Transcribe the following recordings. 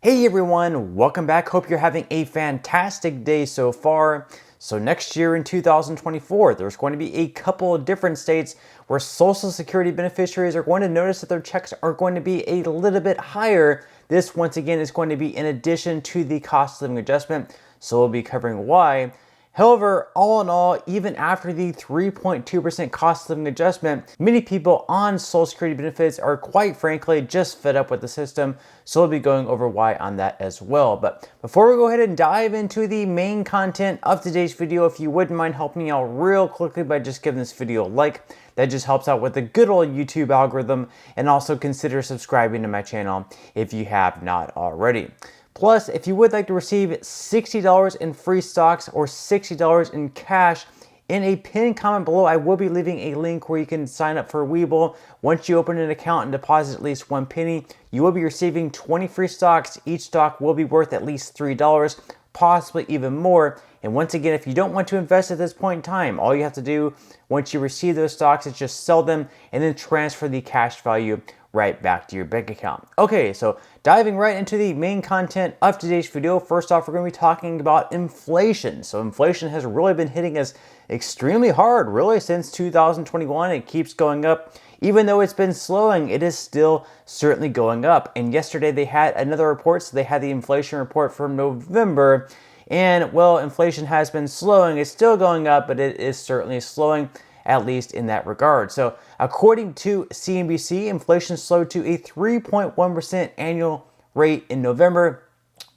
Hey everyone, welcome back. Hope you're having a fantastic day so far. So next year in 2024, there's going to be a couple of different states where Social Security beneficiaries are going to notice that their checks are going to be a little bit higher. This once again is going to be in addition to the cost of living adjustment, so we'll be covering why. However, all in all, even after the 3.2% cost of living adjustment, many people on Social Security benefits are quite frankly just fed up with the system, so we'll be going over why on that as well. But before we go ahead and dive into the main content of today's video, if you wouldn't mind helping me out real quickly by just giving this video a like, that just helps out with the good old YouTube algorithm, and also consider subscribing to my channel if you have not already. Plus, if you would like to receive $60 in free stocks or $60 in cash, in a pinned comment below, I will be leaving a link where you can sign up for Weeble. Once you open an account and deposit at least 1 penny, you will be receiving 20 free stocks. Each stock will be worth at least $3, possibly even more. And once again, if you don't want to invest at this point in time, all you have to do once you receive those stocks is just sell them and then transfer the cash value right back to your bank account. Okay, so diving right into the main content of today's video, first off, we're going to be talking about inflation. So inflation has really been hitting us extremely hard, really, since 2021. It keeps going up. Even though it's been slowing, it is still certainly going up. And yesterday they had another report, so they had the inflation report from November. And well, inflation has been slowing. It's still going up, but it is certainly slowing, at least in that regard. So according to CNBC, inflation slowed to a 3.1% annual rate in November.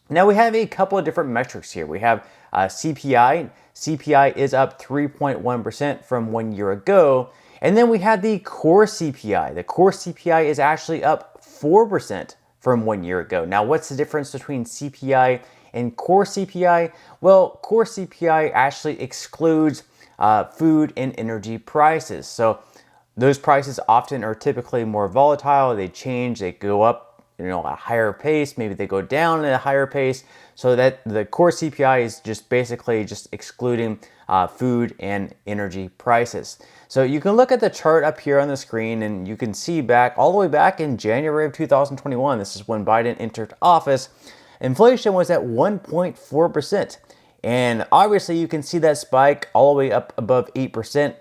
Now we have a couple of different metrics here. We have CPI. CPI is up 3.1% from 1 year ago. And then we have the core CPI. The core CPI is actually up 4% from 1 year ago. Now what's the difference between CPI and core CPI? Well, core CPI actually excludes food and energy prices. So those prices often are typically more volatile. They change, they go up, at a higher pace. Maybe they go down at a higher pace. So that the core CPI is just basically just excluding food and energy prices. So you can look at the chart up here on the screen, and you can see back all the way back in January of 2021. This is when Biden entered office. Inflation was at 1.4%. And obviously you can see that spike all the way up above 8%.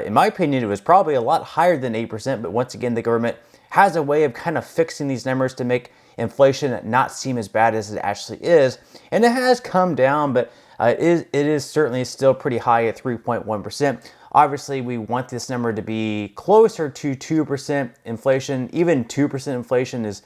In my opinion, it was probably a lot higher than 8%, but once again, the government has a way of kind of fixing these numbers to make inflation not seem as bad as it actually is. And it has come down, but it is certainly still pretty high at 3.1%. Obviously, we want this number to be closer to 2% inflation. Even 2% inflation is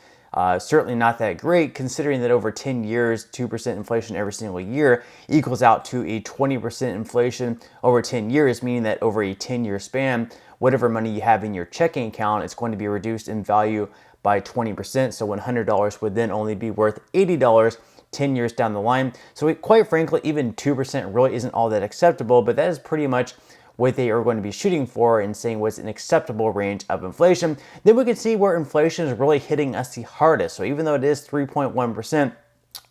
certainly not that great, considering that over 10 years, 2% inflation every single year equals out to a 20% inflation over 10 years, meaning that over a 10-year span, whatever money you have in your checking account is going to be reduced in value by 20%. So $100 would then only be worth $80 10 years down the line. So quite frankly, even 2% really isn't all that acceptable, but that is pretty much what they are going to be shooting for and saying what's an acceptable range of inflation. Then we can see where inflation is really hitting us the hardest. So even though it is 3.1%,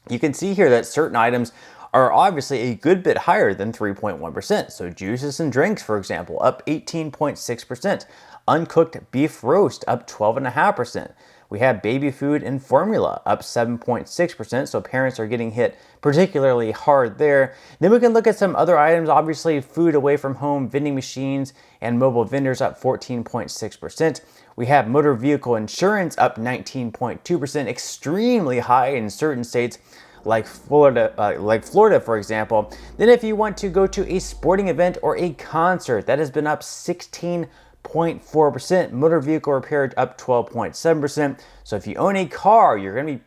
you can see here that certain items are obviously a good bit higher than 3.1%. So juices and drinks, for example, up 18.6%. Uncooked beef roast up 12.5%. We have baby food and formula up 7.6%, so parents are getting hit particularly hard there. Then we can look at some other items, obviously food away from home, vending machines, and mobile vendors up 14.6%. We have motor vehicle insurance up 19.2%, extremely high in certain states like Florida, for example. Then if you want to go to a sporting event or a concert, that has been up 16.4%. Motor vehicle repair up 12.7%. So if you own a car, you're going to be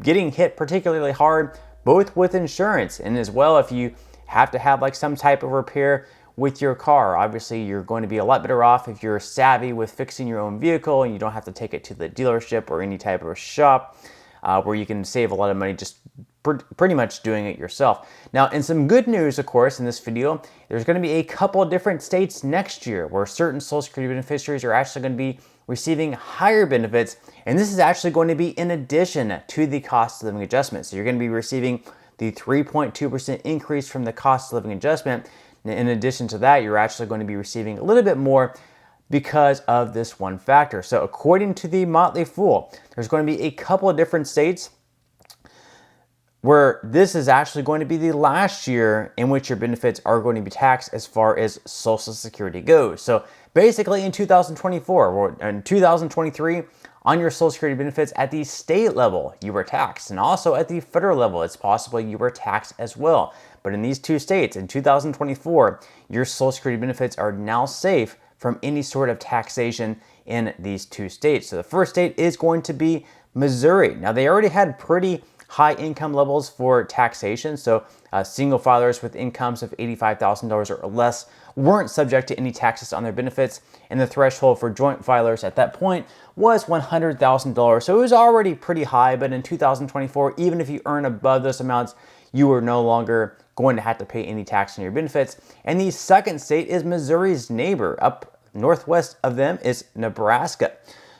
getting hit particularly hard, both with insurance and as well if you have to have like some type of repair with your car. Obviously, you're going to be a lot better off if you're savvy with fixing your own vehicle and you don't have to take it to the dealership or any type of shop where you can save a lot of money just pretty much doing it yourself. Now, in some good news, of course, in this video, there's going to be a couple of different states next year where certain Social Security beneficiaries are actually going to be receiving higher benefits, and this is actually going to be in addition to the cost of living adjustment. So you're going to be receiving the 3.2% increase from the cost of living adjustment. In addition to that, you're actually going to be receiving a little bit more because of this one factor. So according to the Motley Fool, there's going to be a couple of different states where this is actually going to be the last year in which your benefits are going to be taxed as far as Social Security goes. So basically in 2024 or in 2023, on your Social Security benefits at the state level, you were taxed. And also at the federal level, it's possible you were taxed as well. But in these two states, in 2024, your Social Security benefits are now safe from any sort of taxation in these two states. So the first state is going to be Missouri. Now, they already had pretty high income levels for taxation. So single filers with incomes of $85,000 or less weren't subject to any taxes on their benefits. And the threshold for joint filers at that point was $100,000. So it was already pretty high, but in 2024, even if you earn above those amounts, you are no longer going to have to pay any tax on your benefits. And the second state is Missouri's neighbor. Up northwest of them is Nebraska.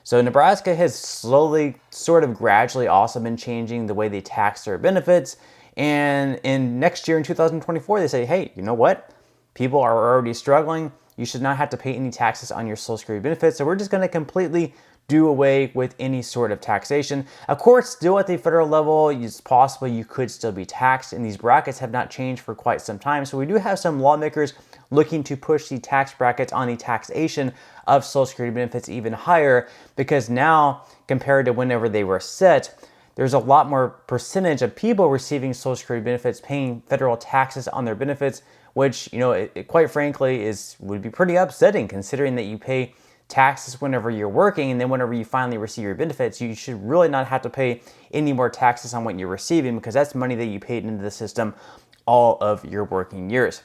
So Nebraska has slowly, sort of gradually also been changing the way they tax their benefits. And in next year, in 2024, they say, hey, you know what? People are already struggling. You should not have to pay any taxes on your Social Security benefits. So we're just going to completely do away with any sort of taxation. Of course, still at the federal level, it's possible you could still be taxed, and these brackets have not changed for quite some time. So we do have some lawmakers looking to push the tax brackets on the taxation of Social Security benefits even higher, because now, compared to whenever they were set, there's a lot more percentage of people receiving Social Security benefits paying federal taxes on their benefits, which, you know, it quite frankly would be pretty upsetting, considering that you pay taxes whenever you're working, and then whenever you finally receive your benefits, you should really not have to pay any more taxes on what you're receiving, because that's money that you paid into the system all of your working years.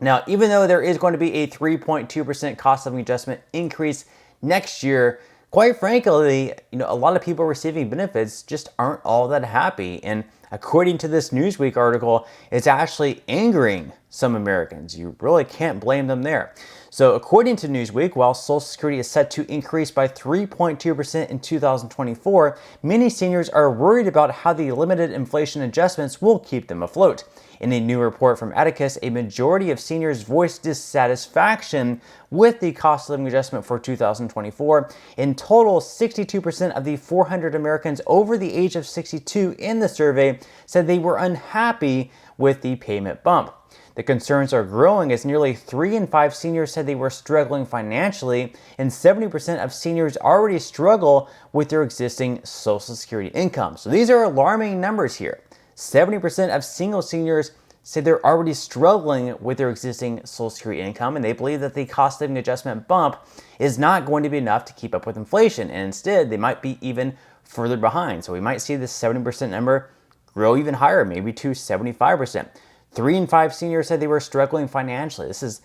Now, even though there is going to be a 3.2% cost of living adjustment increase next year, quite frankly, you know, a lot of people receiving benefits just aren't all that happy. And according to this Newsweek article, it's actually angering some Americans. You really can't blame them there. So according to Newsweek, while Social Security is set to increase by 3.2% in 2024, many seniors are worried about how the limited inflation adjustments will keep them afloat. In a new report from Atticus, a majority of seniors voiced dissatisfaction with the cost of living adjustment for 2024. In total, 62% of the 400 Americans over the age of 62 in the survey said they were unhappy with the payment bump. The concerns are growing as nearly 3 in 5 seniors said they were struggling financially, and 70% of seniors already struggle with their existing Social Security income. So these are alarming numbers here. 70% of single seniors say they're already struggling with their existing Social Security income, and they believe that the cost of living adjustment bump is not going to be enough to keep up with inflation, and instead they might be even further behind. So we might see this 70% number grow even higher, maybe to 75%. 3 in 5 seniors said they were struggling financially. This is,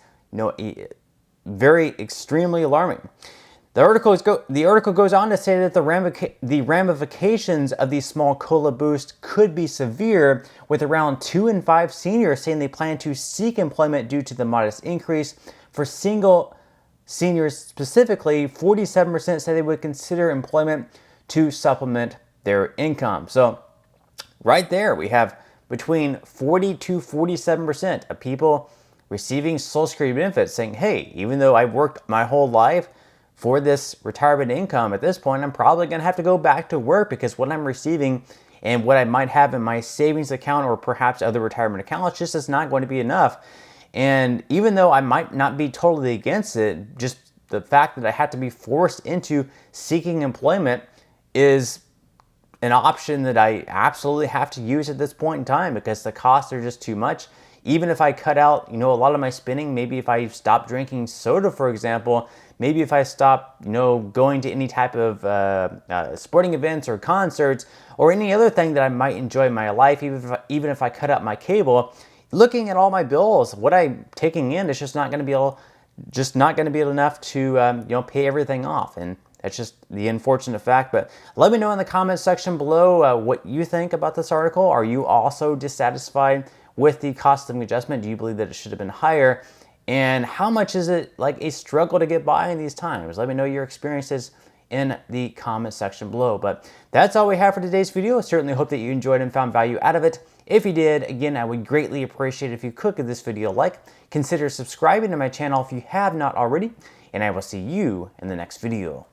very extremely alarming. The article goes on to say that the ramifications of the small COLA boost could be severe, with around 2 in 5 seniors saying they plan to seek employment due to the modest increase. For single seniors specifically, 47% say they would consider employment to supplement their income. So right there, we have between 40 to 47% of people receiving Social Security benefits saying, hey, even though I've worked my whole life for this retirement income, at this point, I'm probably going to have to go back to work, because what I'm receiving and what I might have in my savings account or perhaps other retirement accounts just is not going to be enough. And even though I might not be totally against it, just the fact that I have to be forced into seeking employment is an option that I absolutely have to use at this point in time, because the costs are just too much. Even if I cut out, a lot of my spending, maybe if I stop drinking soda, for example, maybe if I stop, going to any type of sporting events or concerts or any other thing that I might enjoy in my life, even if I cut out my cable, looking at all my bills, what I'm taking in is just not going to be enough to pay everything off. And that's just the unfortunate fact. But let me know in the comments section below what you think about this article. Are you also dissatisfied with the cost of living adjustment? Do you believe that it should have been higher? And how much is it like a struggle to get by in these times? Let me know your experiences in the comment section below. But that's all we have for today's video. I certainly hope that you enjoyed and found value out of it. If you did, again, I would greatly appreciate it if you could give this video a like. Consider subscribing to my channel if you have not already. And I will see you in the next video.